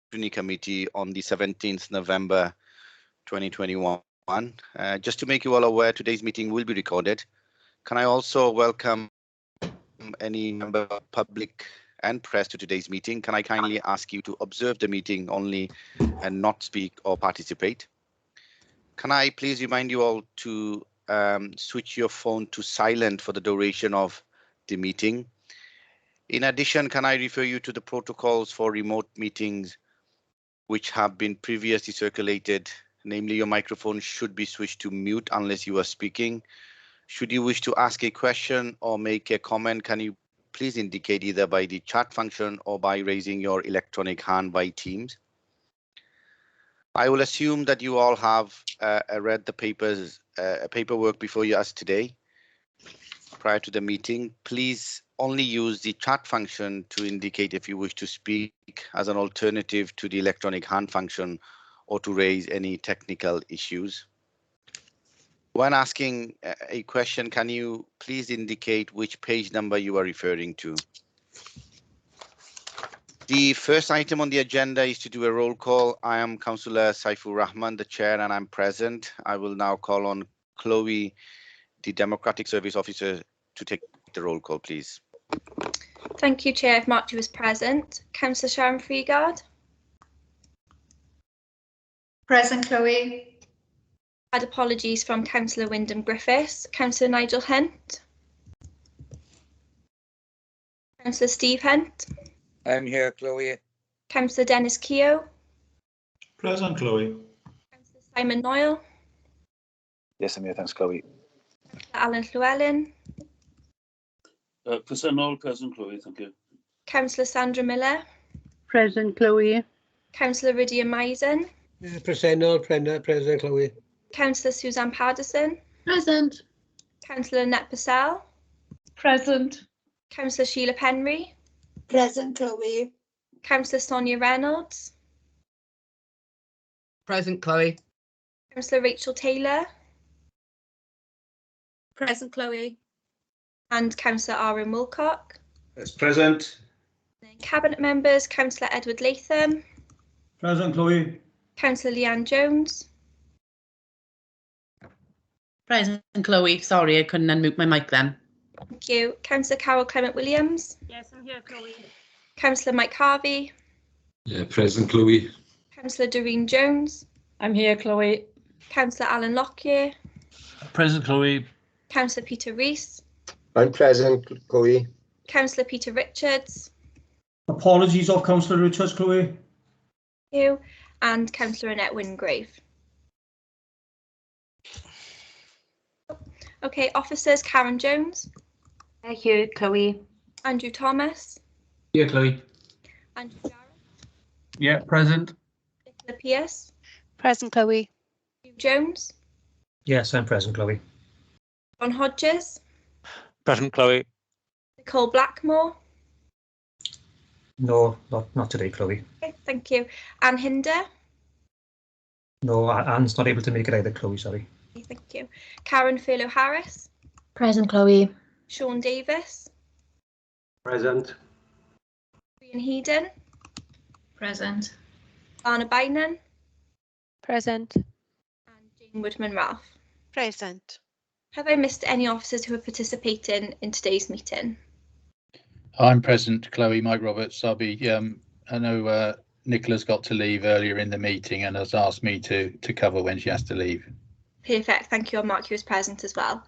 Scrutiny Committee on the 17th November 2021. Just to make you all aware, today's meeting will be recorded. Can I also welcome any member of public and press to today's meeting? Can I kindly ask you to observe the meeting only and not speak or participate? Can I please remind you all to switch your phone to silent for the duration of the meeting? In addition, can I refer you to the protocols for remote meetings which have been previously circulated? Namely, your microphone should be switched to mute unless you are speaking. Should you wish to ask a question or make a comment, can you please indicate either by the chat function or by raising your electronic hand by Teams? I will assume that you all have read the paperwork before you us today. Prior to the meeting, please only use the chat function to indicate if you wish to speak as an alternative to the electronic hand function or to raise any technical issues. When asking a question, can you please indicate which page number you are referring to? The first item on the agenda is to do a roll call. I am Councillor Saifur Rahman, the chair, and I'm present. I will now call on Chloe, the Democratic Service Officer, to take the roll call, please. Thank you, Chair. I've marked you as present. Councillor Sharon Freegard. Present, Chloe. Had apologies from Councillor Wyndham Griffiths. Councillor Nigel Hunt. Councillor Steve Hunt. I'm here, Chloe. Councillor Dennis Keogh. Present, Chloe. Councillor Simon Noyle. Yes, I'm here. Thanks, Chloe. Alan Llewellyn. Present, all present, Chloe. Thank you. Councillor Sandra Miller. Present, Chloe. Councillor Rydia Maisen. Present, all present, Chloe. Councillor Suzanne Paddison. Present. Councillor Annette Purcell. Present. Councillor Sheila Penry. Present, Chloe. Councillor Sonia Reynolds. Present, Chloe. Councillor Rachel Taylor. Present, Chloe. And Councillor Aaron Wilcock. Yes, present. Cabinet members, Councillor Edward Latham. Present, Chloe. Councillor Leanne Jones. Present, Chloe. Sorry, I couldn't unmute my mic then. Thank you. Councillor Carol Clement Williams. Yes, I'm here, Chloe. Councillor Mike Harvey. Yeah, present, Chloe. Councillor Doreen Jones. I'm here, Chloe. Councillor Alan Lockyer. Present, Chloe. Councillor Peter Rees. I'm present, Chloe. Councillor Peter Richards. Apologies of Councillor Richards, Chloe. Thank you. And Councillor Annette Wingrave. Okay, officers, Karen Jones. Thank you, Chloe. Andrew Thomas. Yeah, Chloe. Andrew Jarrett. Yeah, present. Nicola Pierce. Present, Chloe. Hugh Jones. Yes, I'm present, Chloe. John Hodges. Present, Chloe. Nicole Blackmore. No, not today, Chloe. Okay, thank you. Anne Hinder. No, Anne's not able to make it either, Chloe, sorry. Okay, thank you. Karen Furlow Harris. Present, Chloe. Sean Davis. Present. Ian Heedon. Present. Lana Bynan. Present. And Jane Woodman-Ralph. Present. Have I missed any officers who are participating in today's meeting? I'm present, Chloe. Mike Roberts. I'll be. I know Nicola's got to leave earlier in the meeting and has asked me to cover when she has to leave. Perfect. Thank you. I'll mark you as present as well.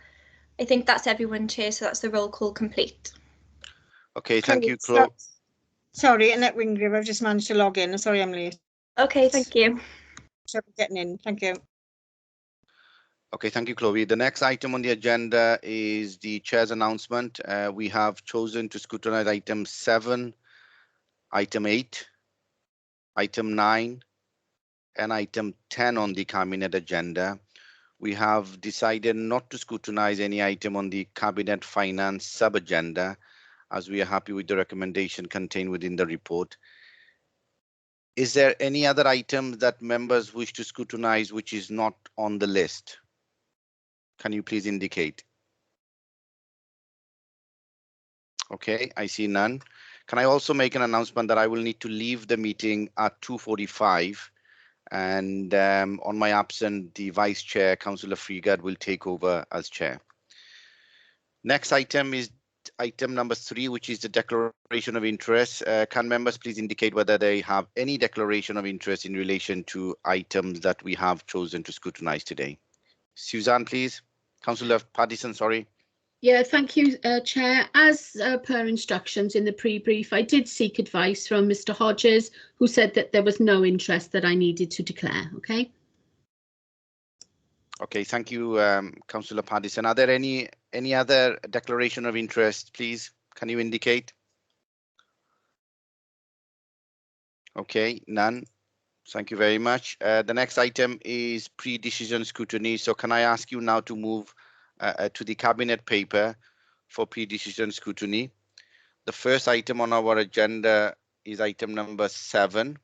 I think that's everyone, Chair. So that's the roll call complete. Okay, thank you, Chloe. Sorry, Annette Wingrave, I've just managed to log in. Sorry, I'm late. Okay, thank you. Sorry for getting in. Thank you. Okay, thank you, Chloe. The next item on the agenda is the chair's announcement. We have chosen to scrutinize item 7, item 8, item 9, and item 10 on the cabinet agenda. We have decided not to scrutinize any item on the cabinet finance sub-agenda, as we are happy with the recommendation contained within the report. Is there any other item that members wish to scrutinize which is not on the list? Can you please indicate? Okay, I see none. Can I also make an announcement that I will need to leave the meeting at 2:45, and on my absence, the Vice Chair, Councillor Freegard, will take over as Chair. Next item is item number 3, which is the declaration of interest. Can members please indicate whether they have any declaration of interest in relation to items that we have chosen to scrutinise today? Suzanne, please. Councillor Paddison, sorry. Yeah, thank you, Chair. As per instructions in the pre-brief, I did seek advice from Mr. Hodges, who said that there was no interest that I needed to declare. Okay. Okay, thank you, Councillor Paddison. Are there any other declaration of interest, please? Can you indicate? Okay, none. Thank you very much. The next item is pre-decision scrutiny. So can I ask you now to move to the cabinet paper for pre-decision scrutiny? The first item on our agenda is item number 7,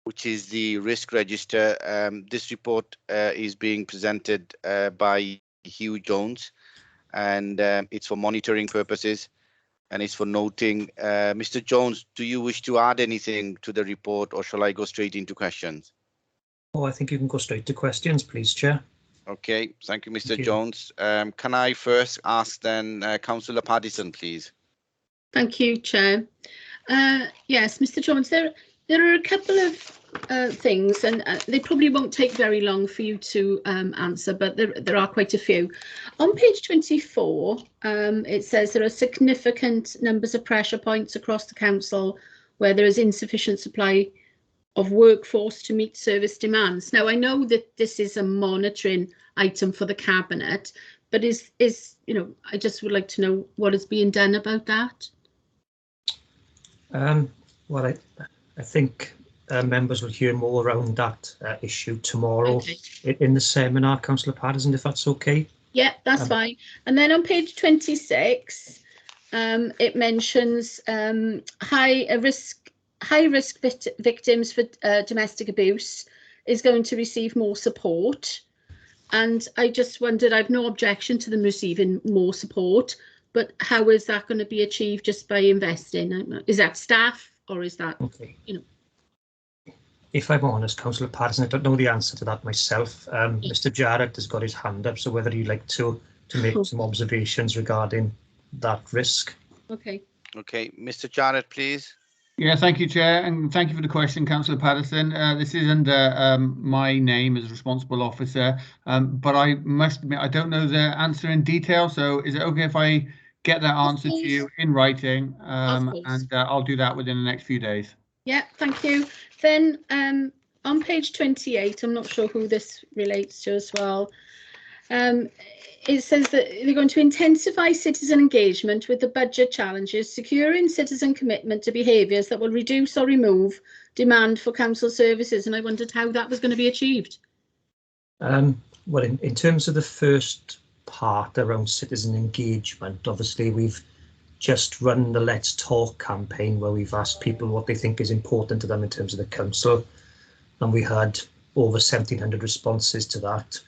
which is the risk register. This report is being presented by Hugh Jones, and it's for monitoring purposes, and it's for noting. Mr. Jones, do you wish to add anything to the report, or shall I go straight into questions? Oh, I think you can go straight to questions, please, Chair. Okay, thank you, Mr. Jones. Can I first ask then Councillor Paddison, please? Thank you, Chair. Yes, Mr. Jones, there are a couple of things, and they probably won't take very long for you to answer, but there are quite a few. On page 24, it says there are significant numbers of pressure points across the council where there is insufficient supply of workforce to meet service demands. Now, I know that this is a monitoring item for the Cabinet, but I just would like to know what is being done about that. Well, I think members will hear more around that issue tomorrow in the seminar, Councillor Paddison, if that's okay. Yeah, that's fine. And then on page 26, it mentions high-risk victims for domestic abuse is going to receive more support. And I just wondered, I've no objection to them receiving more support, but how is that going to be achieved just by investing? Is that staff, or is that, If I'm honest, Councillor Paddison, I don't know the answer to that myself. Mr. Jarrett has got his hand up, so whether you'd like to make some observations regarding that risk. Okay. Okay, Mr. Jarrett, please. Yeah, thank you, Chair, and thank you for the question, Councillor Paddison. This is under my name as responsible officer, but I must admit I don't know the answer in detail. So is it okay if I get that answer to you in writing, and I'll do that within the next few days? Yeah, thank you. Then on page 28, I'm not sure who this relates to as well. It says that they're going to intensify citizen engagement with the budget challenges, securing citizen commitment to behaviours that will reduce or remove demand for council services. And I wondered how that was going to be achieved. Well, in terms of the first part around citizen engagement, obviously we've just run the Let's Talk campaign where we've asked people what they think is important to them in terms of the council, and we had over 1,700 responses to that.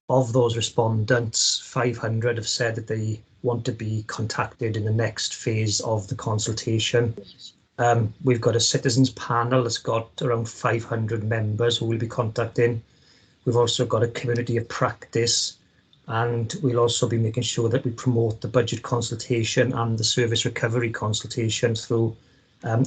Of those respondents, 500 have said that they want to be contacted in the next phase of the consultation. We've got a citizens panel that's got around 500 members who will be contacting. We've also got a community of practice, and we'll also be making sure that we promote the budget consultation and the service recovery consultation through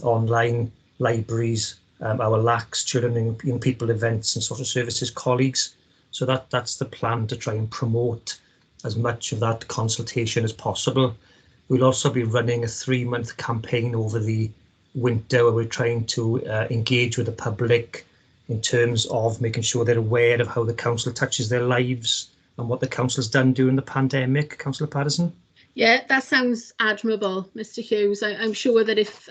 online libraries, our LACs, children and young people events and social services colleagues. So that's the plan, to try and promote as much of that consultation as possible. We'll also be running a 3-month campaign over the winter where we're trying to engage with the public in terms of making sure they're aware of how the council touches their lives and what the council's done during the pandemic. Councillor Paddison? Yeah, that sounds admirable, Mr. Hughes. I'm sure that if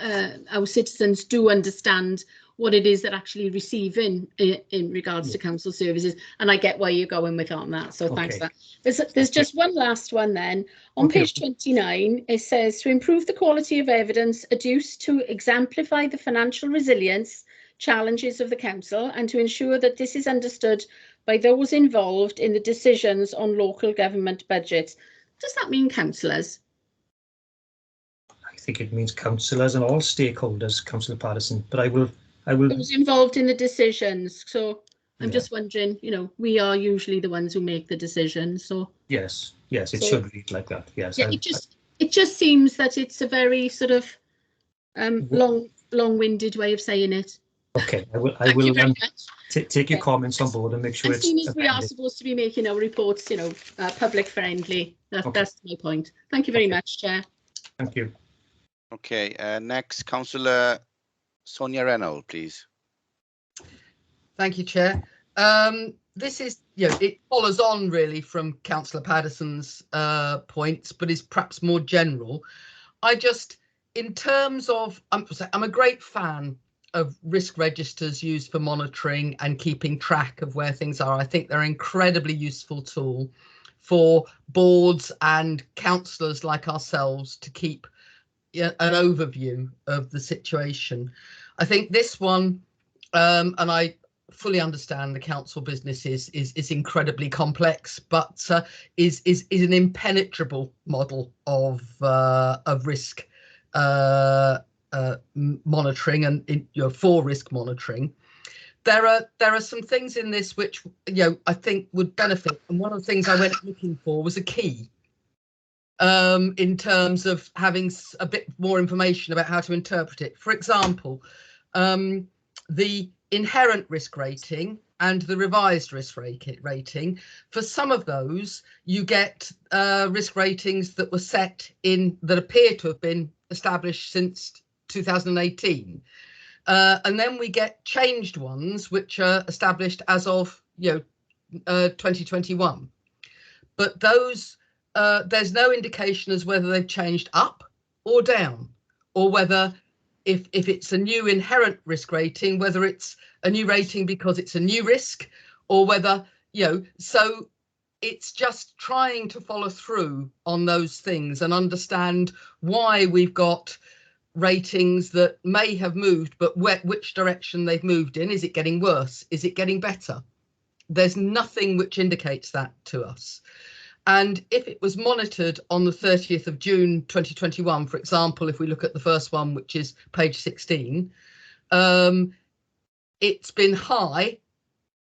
our citizens do understand what it is they're actually receiving in regards to council services, and I get where you're going with on that, so thanks for that. There's just one last one then. On page 29, it says to improve the quality of evidence adduced to exemplify the financial resilience challenges of the council and to ensure that this is understood by those involved in the decisions on local government budgets. Does that mean councillors? think it means councillors and all stakeholders, Councillor Patterson. But I will. Who's involved in the decisions? So I'm Yeah. just wondering. We are usually the ones who make the decisions. So Yes, it should read like that. Yes. Yeah, it just seems that it's a very sort of long-winded way of saying it. Okay, I will. Thank you very much. Take your comments on board and make sure And it's. seeing as we are supposed to be making our reports, public friendly. That's my point. Thank you very much, Chair. Thank you. Okay, next, Councillor Sonia Reynolds, please. Thank you, Chair. This is, it follows on really from Councillor Patterson's points, but is perhaps more general. In terms of, I'm a great fan of risk registers used for monitoring and keeping track of where things are. I think they're an incredibly useful tool for boards and councillors like ourselves to keep an overview of the situation. I think this one, and I fully understand the council business is incredibly complex, but is an impenetrable model of risk monitoring and for risk monitoring. There are some things in this which I think would benefit, and one of the things I went looking for was a key in terms of having a bit more information about how to interpret it. For example, the inherent risk rating and the revised risk rating. For some of those, you get risk ratings that were set that appear to have been established since 2018. And then we get changed ones which are established as of 2021. But those there's no indication as whether they've changed up or down, or whether if it's a new inherent risk rating, whether it's a new rating because it's a new risk, or whether so it's just trying to follow through on those things and understand why we've got ratings that may have moved, but which direction they've moved in. Is it getting worse? Is it getting better? There's nothing which indicates that to us. And if it was monitored on the 30th of June 2021, for example, if we look at the first one, which is page 16, it's been high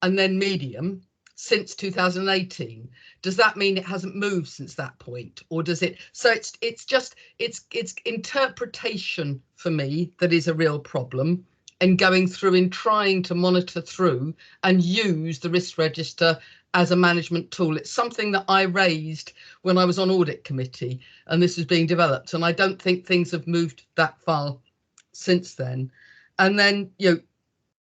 and then medium since 2018. Does that mean it hasn't moved since that point, or does it? So it's interpretation for me that is a real problem, and going through and trying to monitor through and use the risk register as a management tool. It's something that I raised when I was on audit committee and this was being developed, and I don't think things have moved that far since then. And then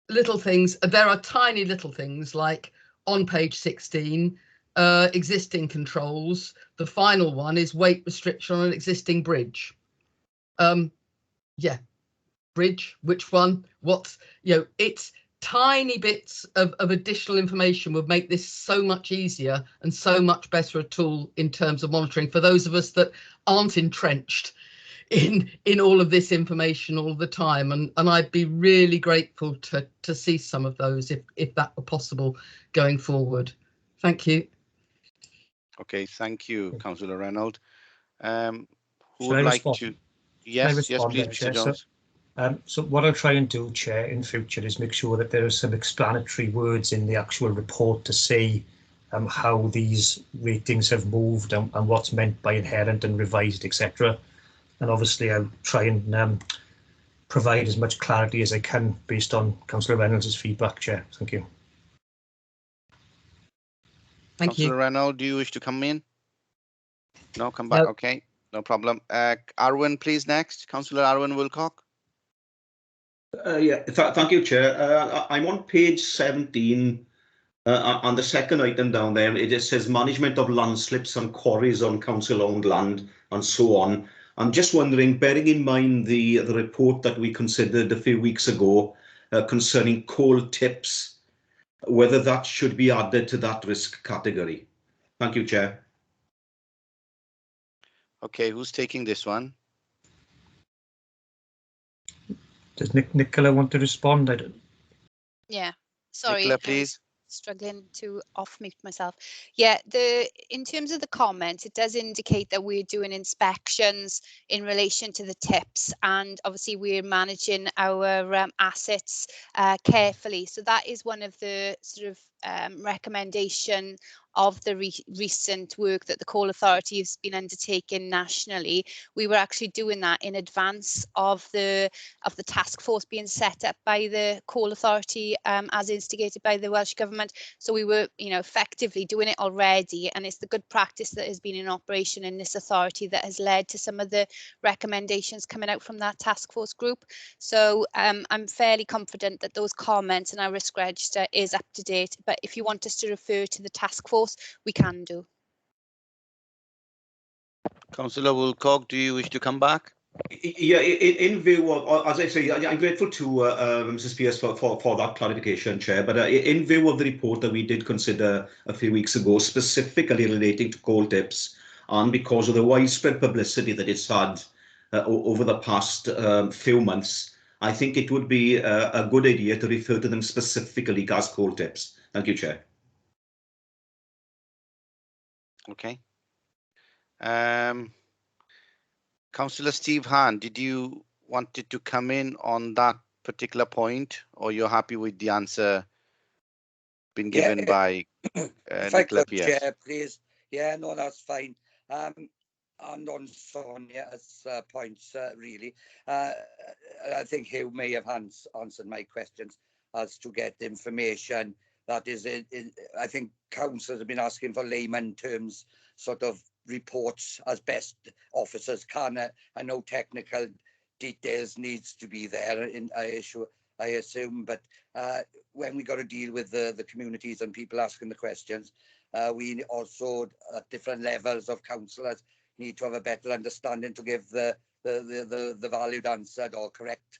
little things, there are tiny little things like on page 16, existing controls. The final one is weight restriction on an existing bridge. Bridge, which one? What's, it's tiny bits of additional information would make this so much easier and so much better a tool in terms of monitoring for those of us that aren't entrenched in all of this information all the time. And I'd be really grateful to see some of those if that were possible going forward. Thank you. Okay, thank you, Councillor Reynolds. Who Should would I like respond? to? Yes, please, Mr. Chair? Jones. So what I'll try and do, Chair, in future is make sure that there are some explanatory words in the actual report to say how these ratings have moved and what's meant by inherent and revised, etc. And obviously I'll try and provide as much clarity as I can based on Councillor Reynolds' feedback, Chair. Thank you. Thank you. Councillor Reynolds, do you wish to come in? No, come back. No. Okay, no problem. Arwen, please, next. Councillor Arwen Wilcock. Thank you, Chair. I'm on page 17. On the second item down there, it just says management of landslips and quarries on council-owned land and so on. I'm just wondering, bearing in mind the report that we considered a few weeks ago concerning coal tips, whether that should be added to that risk category. Thank you, Chair. Okay, who's taking this one? Does Nicola want to respond? Yeah, sorry. Nicola, please. struggling to off-mute myself. Yeah, in terms of the comments, it does indicate that we're doing inspections in relation to the tips, and obviously we're managing our assets carefully. So that is one of the sort of recommendation of the recent work that the Coal Authority has been undertaking nationally. We were actually doing that in advance of the task force being set up by the Coal Authority, as instigated by the Welsh Government. So we were, effectively doing it already, and it's the good practice that has been in operation in this authority that has led to some of the recommendations coming out from that task force group. So I'm fairly confident that those comments and our risk register is up to date. But if you want us to refer to the task force, we can do. Councillor Woolcock, do you wish to come back? Yeah, in view of, as I say, I'm grateful to Mrs. Pierce for that clarification, Chair. But in view of the report that we did consider a few weeks ago, specifically relating to coal tips, and because of the widespread publicity that it's had over the past few months, I think it would be a good idea to refer to them specifically as coal tips. Thank you, Chair. Okay. Councillor Steve Hahn, did you wanted to come in on that particular point, or you're happy with the answer been given by if Nicola I could, Pierce? Chair, please. Yeah, no, that's fine. And on Sonia's points, really, I think Hugh may have answered my questions as to get information that is, I think councillors have been asking for layman terms, sort of reports as best officers can. I know technical details needs to be there, I assume, but when we got to deal with the communities and people asking the questions, we also, at different levels of councillors, need to have a better understanding to give the valued answered or correct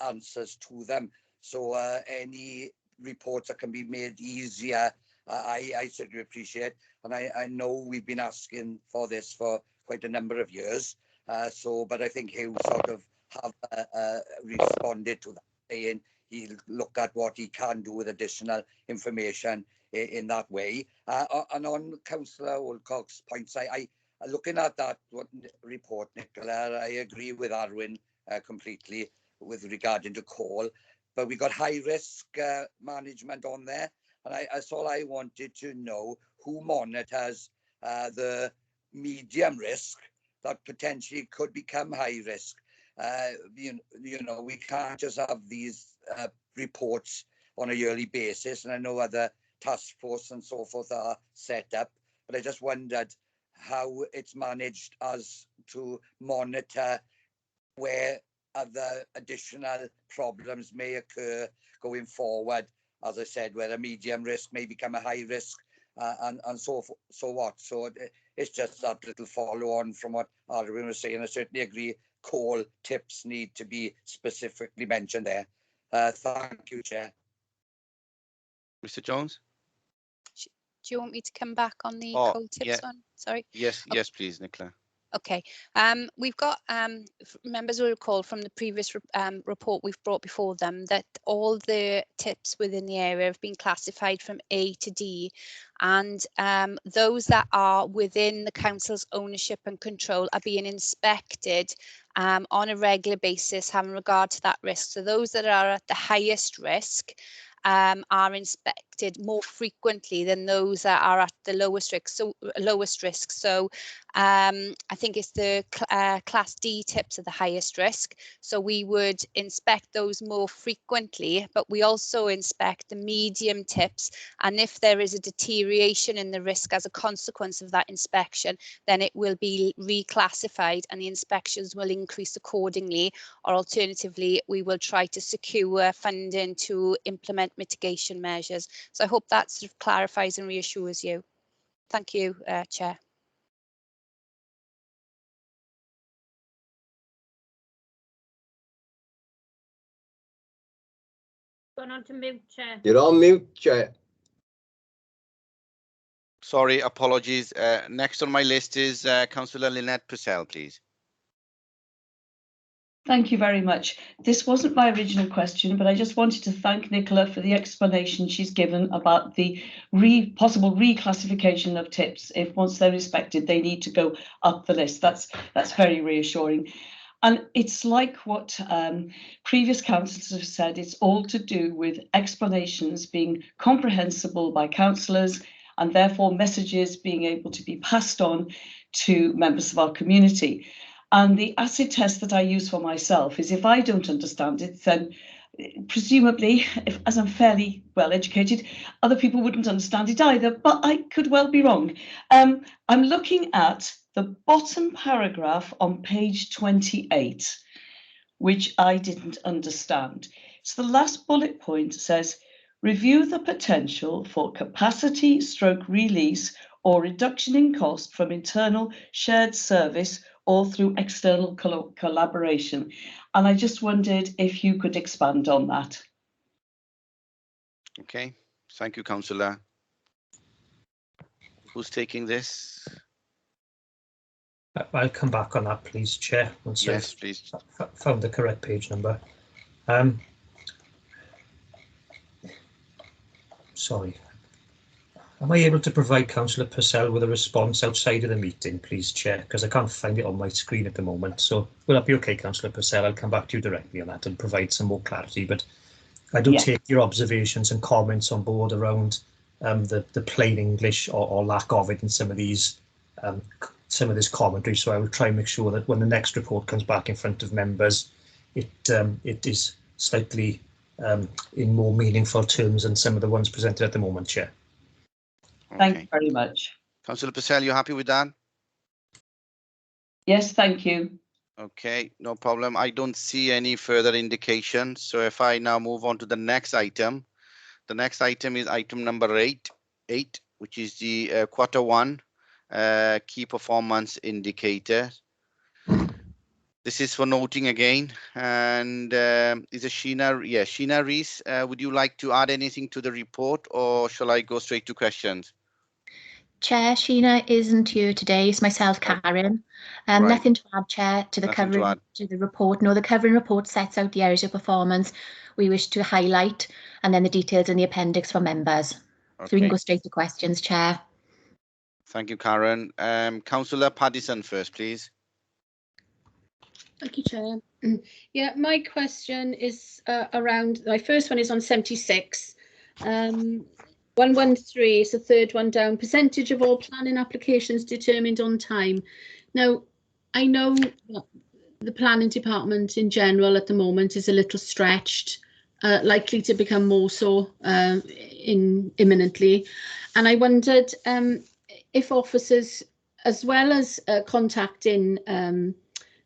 answers to them. So any reports that can be made easier, I certainly appreciate. And I know we've been asking for this for quite a number of years. But I think he'll sort of have responded to that, saying he'll look at what he can do with additional information in that way. And on Councillor Woolcock's points, I looking at that report, Nicola, I agree with Arwin completely with regarding to coal, but we got high risk management on there, and that's all I wanted to know: who monitors the medium risk that potentially could become high risk? You know, we can't just have these reports on a yearly basis, and I know other task force and so forth are set up, but I just wondered how it's managed as to monitor where other additional problems may occur going forward. As I said, where a medium risk may become a high risk, and so what. So it's just that little follow on from what Arwin was saying. I certainly agree. Coal tips need to be specifically mentioned there. Thank you, Chair. Mr. Jones? Do you want me to come back on the coal tips one? Sorry. Yes, yes, please, Nicola. Okay, we've got members will recall from the previous report we've brought before them that all the tips within the area have been classified from A to D, and those that are within the council's ownership and control are being inspected on a regular basis, having regard to that risk. So those that are at the highest risk are inspected more frequently than those that are at the lowest risk. So I think it's the class D tips are the highest risk. So we would inspect those more frequently, but we also inspect the medium tips. And if there is a deterioration in the risk as a consequence of that inspection, then it will be reclassified and the inspections will increase accordingly. Or alternatively, we will try to secure funding to implement mitigation measures. So I hope that sort of clarifies and reassures you. Thank you, Chair. Gone on to mute, Chair. You're on mute, Chair. Sorry, apologies. Next on my list is Councillor Lynette Purcell, please. Thank you very much. This wasn't my original question, but I just wanted to thank Nicola for the explanation she's given about the possible reclassification of tips. If once they're inspected, they need to go up the list. That's very reassuring. And it's like what previous councillors have said, it's all to do with explanations being comprehensible by councillors and therefore messages being able to be passed on to members of our community. And the acid test that I use for myself is if I don't understand it, then presumably, as I'm fairly well educated, other people wouldn't understand it either, but I could well be wrong. I'm looking at the bottom paragraph on page 28, which I didn't understand. So the last bullet point says, review the potential for capacity / release or reduction in cost from internal shared service or through external collaboration. And I just wondered if you could expand on that. Okay, thank you, Councillor. Who's taking this? I'll come back on that, please, Chair, once yes, I've please. Found the correct page number. Sorry. Am I able to provide Councillor Purcell with a response outside of the meeting, please, Chair? Because I can't find it on my screen at the moment. So will that be okay, Councillor Purcell? I'll come back to you directly on that and provide some more clarity. But I do take your observations and comments on board around the plain English or lack of it in some of these this commentary. So I will try and make sure that when the next report comes back in front of members, it is slightly in more meaningful terms than some of the ones presented at the moment, Chair. Thank you very much. Councillor Purcell, you happy with that? Yes, thank you. Okay, no problem. I don't see any further indication. So if I now move on to the next item, the next item is item number 8, which is the Q1 key performance indicator. This is for noting again, and is it Sheena? Yeah, Sheena Rees, would you like to add anything to the report, or shall I go straight to questions? Chair, Sheena isn't here today. It's myself, Karen. Right. Nothing to add, Chair, to the report. No, the covering report sets out the areas of performance we wish to highlight, and then the details in the appendix for members. Okay. So we can go straight to questions, Chair. Thank you, Karen. Councillor Paddison first, please. Thank you, Chair. Yeah, my question is around, my first one is on 76. 113 is the third one down. Percentage of all planning applications determined on time. Now, I know the planning department in general at the moment is a little stretched, likely to become more so imminently. And I wondered if officers, as well as contacting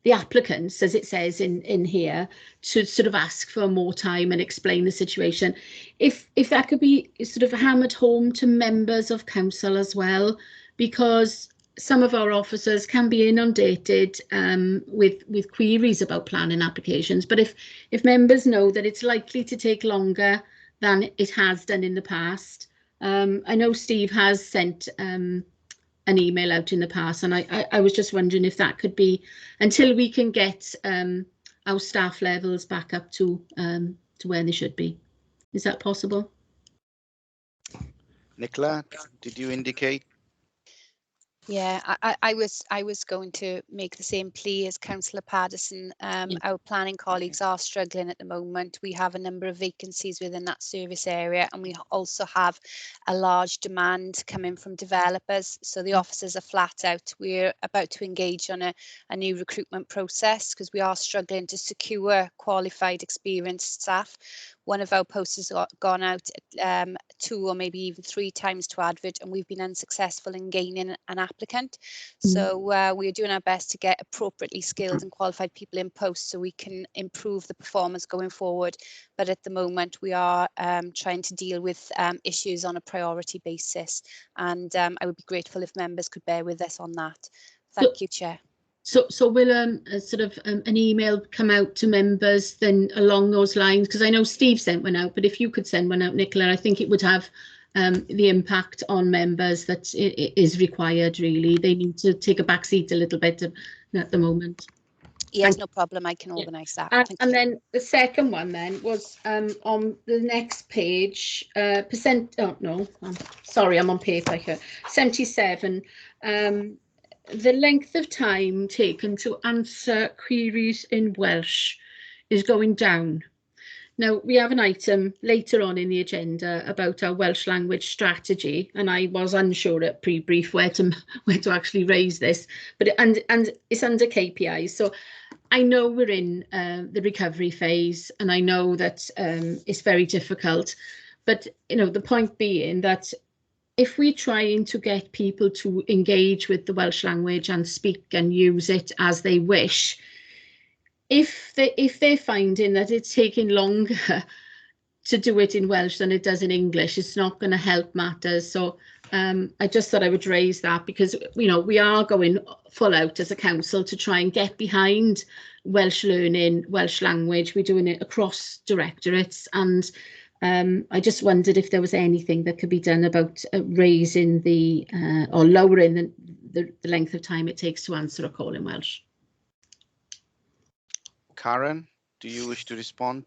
the applicants, as it says in here, to sort of ask for more time and explain the situation, if that could be sort of hammered home to members of council as well, because some of our officers can be inundated with queries about planning applications. But if members know that it's likely to take longer than it has done in the past, I know Steve has sent an email out in the past, and I was just wondering if that could be until we can get our staff levels back up to where they should be. Is that possible? Nicola, did you indicate? Yeah, I was going to make the same plea as Councillor Paddison. Our planning colleagues are struggling at the moment. We have a number of vacancies within that service area, and we also have a large demand coming from developers. So the officers are flat out. We're about to engage on a new recruitment process because we are struggling to secure qualified, experienced staff. One of our posts has gone out 2 or maybe even 3 times to advert, and we've been unsuccessful in gaining an applicant. So we're doing our best to get appropriately skilled and qualified people in post so we can improve the performance going forward. But at the moment, we are trying to deal with issues on a priority basis, and I would be grateful if members could bear with us on that. Thank you, Chair. So will sort of an email come out to members then along those lines? Because I know Steve sent one out, but if you could send one out, Nicola, I think it would have the impact on members that it is required, really. They need to take a back seat a little bit at the moment. Yes, no problem. I can organise that. And then the second one then was on the next page, sorry, I'm on paper here, 77. The length of time taken to answer queries in Welsh is going down. Now, we have an item later on in the agenda about our Welsh language strategy, and I was unsure at pre-brief where to actually raise this, but and it's under KPIs. So I know we're in the recovery phase, and I know that it's very difficult, but the point being that if we're trying to get people to engage with the Welsh language and speak and use it as they wish, if they're finding that it's taking longer to do it in Welsh than it does in English, it's not going to help matters. So I just thought I would raise that, because we are going full out as a council to try and get behind Welsh learning, Welsh language. We're doing it across directorates, and I just wondered if there was anything that could be done about raising the or lowering the length of time it takes to answer a call in Welsh. Karen, do you wish to respond?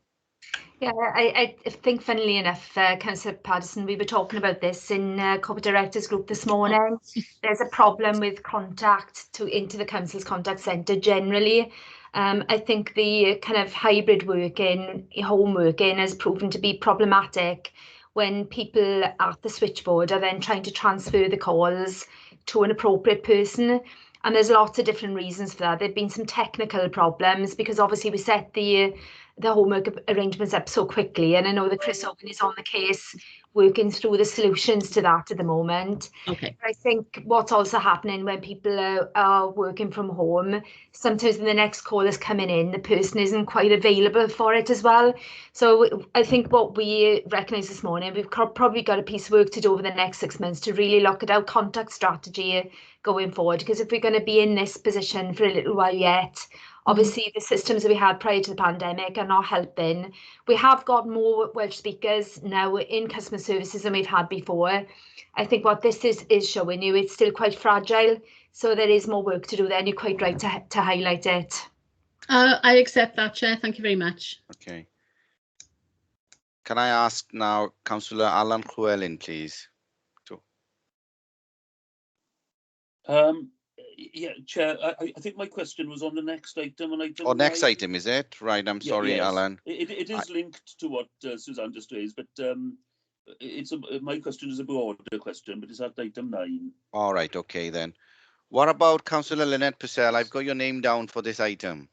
Yeah, I think funnily enough, Councillor Patterson, we were talking about this in Corporate Directors Group this morning. There's a problem with contact into the Council's contact centre generally. I think the kind of hybrid working, home working has proven to be problematic when people at the switchboard are then trying to transfer the calls to an appropriate person. And there's lots of different reasons for that. There've been some technical problems because obviously we set the homework arrangements up so quickly, and I know that Chris Owen is on the case working through the solutions to that at the moment. Okay. I think what's also happening when people are working from home, sometimes when the next call is coming in, the person isn't quite available for it as well. So I think what we recognise this morning, we've probably got a piece of work to do over the next 6 months to really look at our contact strategy going forward, because if we're going to be in this position for a little while yet, obviously the systems that we had prior to the pandemic are not helping. We have got more Welsh speakers now in customer services than we've had before. I think what this is showing you, it's still quite fragile, so there is more work to do there, and you're quite right to highlight it. I accept that, Chair. Thank you very much. Okay. Can I ask now Councillor Alan Llewellyn, please? Yeah, Chair, I think my question was on the next item. Oh, next item, is it? Right, I'm sorry, yes. Alan. It is linked to what Suzanne just raised, but my question is a broader question, but it's at item 9. All right, okay then. What about Councillor Lynette Purcell? I've got your name down for this item.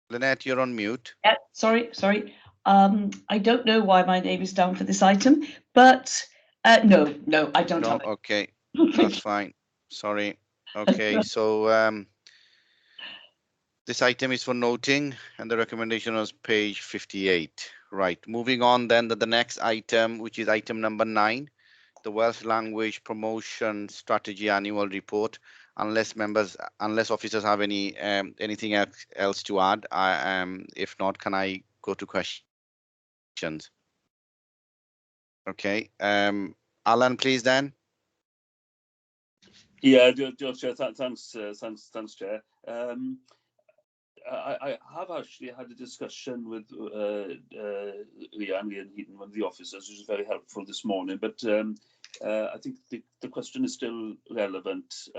Lynette, you're on mute. Yeah, sorry. I don't know why my name is down for this item, but no, I don't have it. Okay, that's fine. Sorry. Okay, so this item is for noting, and the recommendation was page 58. Right, moving on then to the next item, which is item number 9, the Welsh Language Promotion Strategy Annual Report. Unless officers have anything else to add, if not, can I go to questions? Okay, Alan, please then. Yeah, Chair, thanks, Chair. I have actually had a discussion with Leanne Heaton, one of the officers, which is very helpful this morning, but I think the question is still relevant.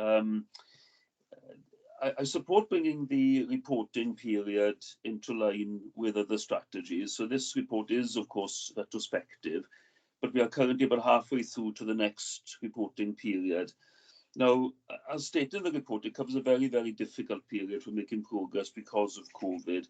I support bringing the reporting period into line with other strategies. So this report is, of course, retrospective, but we are currently about halfway through to the next reporting period. Now, as stated in the report, it covers a very, very difficult period for making progress because of COVID.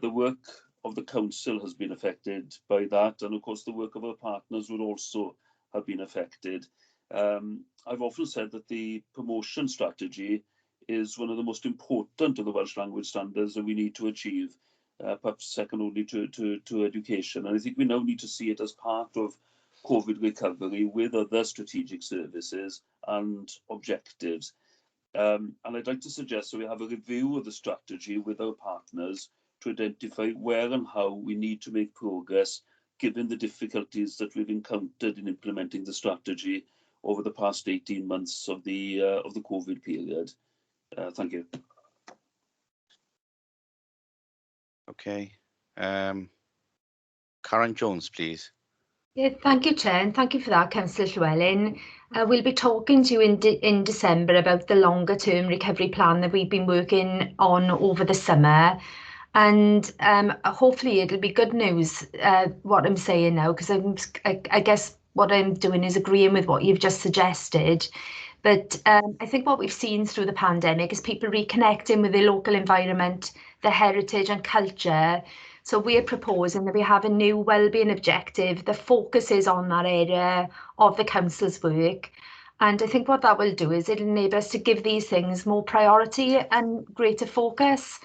The work of the council has been affected by that, and of course the work of our partners will also have been affected. I've often said that the promotion strategy is one of the most important of the Welsh language standards that we need to achieve, perhaps second only to education. And I think we now need to see it as part of COVID recovery with other strategic services and objectives. And I'd like to suggest that we have a review of the strategy with our partners to identify where and how we need to make progress, given the difficulties that we've encountered in implementing the strategy over the past 18 months of the COVID period. Thank you. Okay. Karen Jones, please. Yeah, thank you, Chair, and thank you for that, Councillor Llewellyn. We'll be talking to you in December about the longer term recovery plan that we've been working on over the summer. And hopefully it'll be good news, what I'm saying now, because I guess what I'm doing is agreeing with what you've just suggested. But I think what we've seen through the pandemic is people reconnecting with their local environment, their heritage and culture. So we're proposing that we have a new wellbeing objective that focuses on that area of the council's work. And I think what that will do is it'll enable us to give these things more priority and greater focus.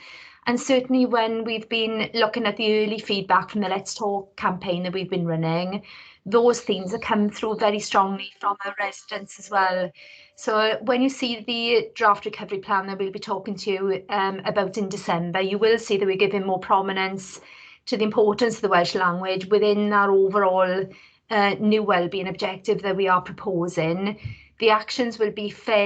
And certainly when we've been looking at the early feedback from the Let's Talk campaign that we've been running, those themes have come through very strongly from our residents as well. So when you see the draft recovery plan that we'll be talking to you about in December, you will see that we're giving more prominence to the importance of the Welsh language within our overall new wellbeing objective that we are proposing. The actions will be fairly